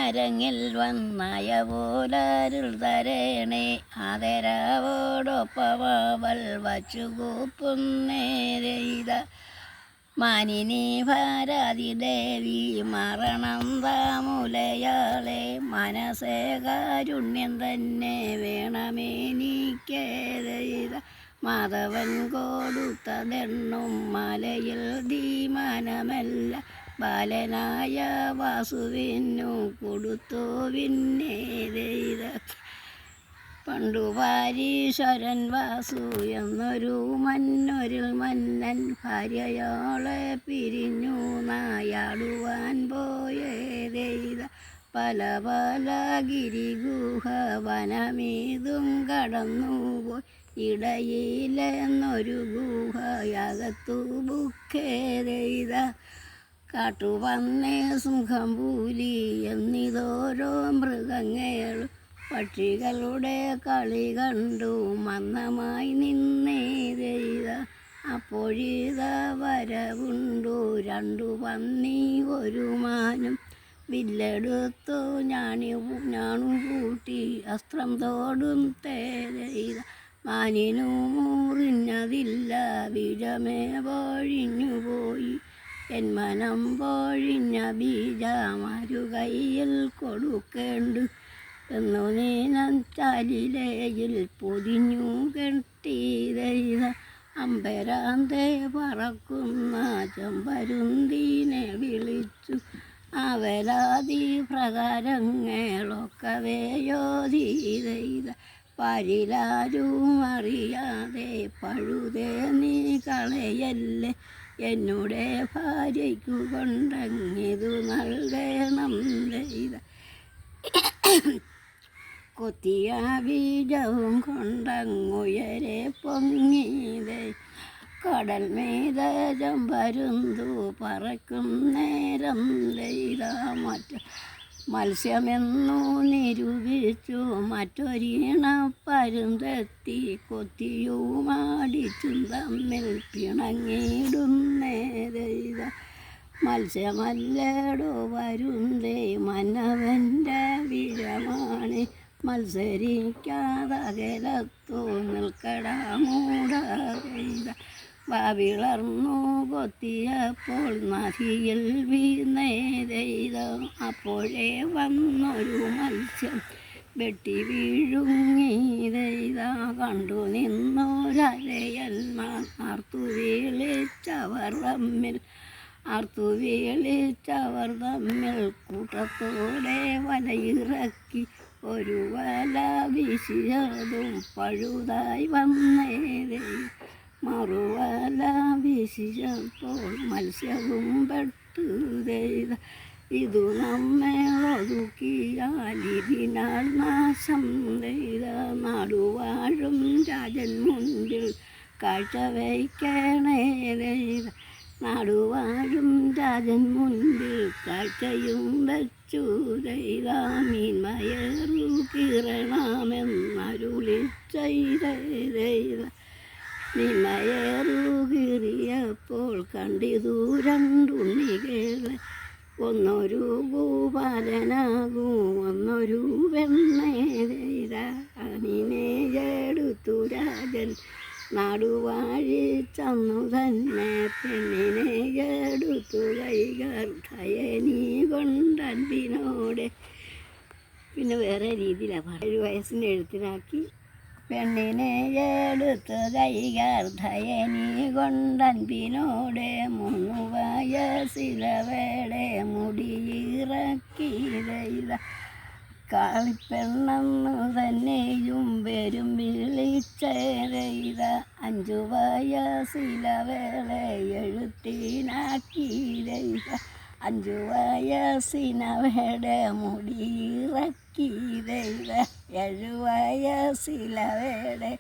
അരങ്ങിൽ വന്നായ പോലരുൾ തരണേ ആദരവോടൊപ്പവൾ വച്ചു കൂപ്പുന്നേരെയ്ത മാനിനി ഭാരതി ദേവി മരണം താമുലയാളെ മനസ്സേ കാരുണ്യം തന്നെ വേണമെനിക്കേതെയ്ത മാധവൻ കൊടുത്തതെണ്ണും മലയിൽ ധീമാനമല്ല ബാലനായ വാസുവിനു കൊടുത്തു പിന്നേതെയ്ത പണ്ടു പാരീശ്വരൻ വാസു എന്നൊരു മന്നൊരിൽ മന്നൻ ഭാര്യയോളെ പിരിഞ്ഞു നായാടുവാൻ പോയതെയ്ത പല പല ഗിരിഗുഹ വനമീതും കടന്നുപോയി ഇടയിലെന്നൊരു ഗുഹയകത്തു ബുക്കേതെയ്ത കാട്ടുപന്നി സിംഹം പുലി എന്നിതോരോ മൃഗങ്ങളും പക്ഷികളുടെ കളി കണ്ടു മന്ദമായി നിന്നേതെയ്ത അപ്പോഴിത വരവുണ്ടു രണ്ടു പന്നി ഒരു മാനും വില്ലെടുത്തു ഞാണു കൂട്ടി അസ്ത്രം തോടും തേതെയ്ത മാനിനു മുറിഞ്ഞതില്ല ബീജമേ പൊഴിഞ്ഞു പോയി എൻ മനം പൊഴിഞ്ഞ ബീജമാരു കയ്യിൽ കൊടുക്കേണ്ടു എന്നു നീനച്ചാലിലയിൽ പൊതിഞ്ഞു കെട്ടിയതെയ്ത അമ്പരാന്തെ പറക്കുന്ന ചെമ്പരുന്തിനെ വിളിച്ചു അവലാതി പ്രകാരങ്ങളൊക്കവേ യോധിതെയ്ത പരിലാരും അറിയാതെ പഴുതേ നീ കളയല്ലേ എന്നുടെ ഭാര്യയ്ക്കു കൊണ്ടങ്ങിതു നൽകണം ചെയ്ത കൊത്തിയ ബീജവും കൊണ്ടങ്ങുയരെ പൊങ്ങിയതേ കടൽ മീത ചെമ്പരുന്തു പറക്കും നേരം ചെയ്ത മത്സ്യമെന്നു നിരൂപിച്ചു മറ്റൊരീണപ്പരുന്തെത്തി കൊത്തിയുമാടിച്ചും തമ്മിൽ പിണങ്ങിയിടുന്നേതെയ്ത മത്സ്യമല്ലേടോ വരുന്നേ മന്നവൻ്റെ വിഴമാണ് മത്സരിക്കാതകലത്തു നിൽക്കടാ മൂടതെയ്ത വാവിളർന്നു കൊത്തിയപ്പോൾ നദിയിൽ വീണേതെയ്ത അപ്പോഴേ വന്നൊരു മത്സ്യം വെട്ടി വീഴുങ്ങിയതെയ്ത കണ്ടു നിന്നൊരരയന്മാർ ആർത്തുവീളിച്ചവർ തമ്മിൽ കൂട്ടത്തോടെ വലയിറക്കി ഒരു വല വീശിയതും പഴുതായി വന്നേതെയ്ത മറുവല വീശിയപ്പോൾ മത്സ്യവും പെട്ടുതെയ്ത ഇതു നമ്മെ ഒതുക്കിയാൽ ഇതിനാൽ നാശം ചെയ്ത നാടുവാഴും രാജൻ മുൻപിൽ കാഴ്ച വയ്ക്കണേതെയ്ത നാടുവാഴും രാജൻ മുൻപിൽ കാഴ്ചയും വെച്ചു ചെയ്ത മീൻമയറു കീറണമെന്നരുളി ചെയ്തെയ്ത മീൻമയറുകീറിയപ്പോൾ കണ്ടിതു രണ്ടുണ്ണികളെ ഒന്നൊരു ഭൂപാലനാകും ഒന്നൊരു വെണ്ണേതെയ്ത അനിനെ എടുത്തു രാജൻ നാടുവാഴി ചന്നു തന്നെ പെണ്ണിനെ എടുത്തു കൈകർദ്ധയനീ കൊണ്ടൻപിനോടെ പിന്നെ വേറെ രീതിയിലാണ് 7 വയസ്സിൻ്റെ എഴുത്തിനാക്കി പെണ്ണിനെ എടുത്ത് കൈകർദ്ധയനീ കൊണ്ടൻപിനോടെ 3 വയസ്സിലവളെ മുടിയിറക്കിയതെയ്ത കാളിപ്പെണ്ണെന്നു തന്നെയും വരും വിളിച്ചതെയ്ത 5 വയസ്സിലവളെ എഴുത്തിനാക്കിയതെയ്ത 5 വയസ്സിനവടെ മുടിയിറക്കിയതെയ്ത 7 വയസ്സിലവടെ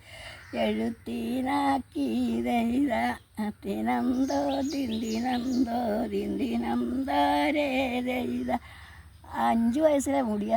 എഴുത്തിനാക്കിയതെയ്ത തിനന്തോ ദിന്ദിനന്തോ ദിന്ദിനന്തരേതെയ്ത 5 വയസ്സിലെ മുടിയ